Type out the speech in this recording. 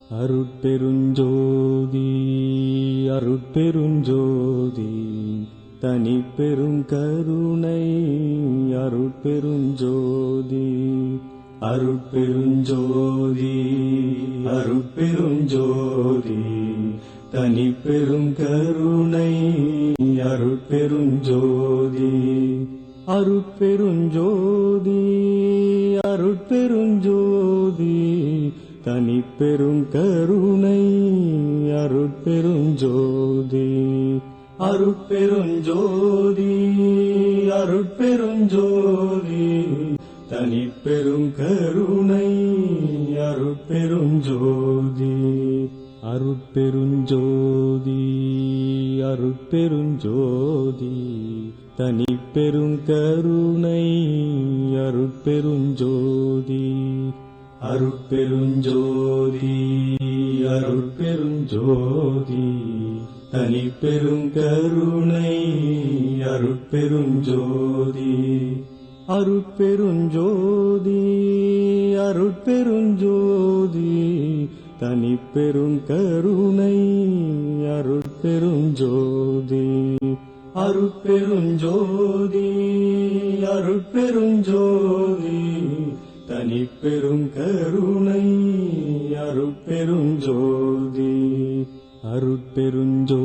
அருட்பெருஞ்சோதி அருட்பெருஞ்சோதி தனிப்பெரும் கருணை அருட்பெருஞ்சோதி அருட்பெருஞ்சோதி அருட்பெருஞ்சோதி தனிப்பெரும் கருணை அருட்பெருஞ்சோதி அருட்பெருஞ்சோதி அருட்பெருஞ்சோதி தனிப்பெரும் கருணை அருட்பெருஞ்சோதி அருட்பெருஞ்சோதி அருட்பெருஞ்சோதி தனிப்பெரும் கருணை அருட்பெருஞ்சோதி அருட்பெருஞ்சோதி அருட்பெருஞ்சோதி தனிப்பெரும் கருணை அருட்பெருஞ்சோதி அருட்பெருஞ்சோதி அருட்பெருஞ்சோதி தனிப்பெரும் கருணை அருட்பெருஞ்சோதி அருட்பெருஞ்சோதி அருட்பெருஞ்சோதி தனிப்பெரும் கருணை அருட்பெருஞ்சோதி அருட்பெருஞ்சோதி அருட்பெருஞ்சோதி தனிப்பெரும் கருணை அருட்பெருஞ்சோதி அருட்பெருஞ்சோதி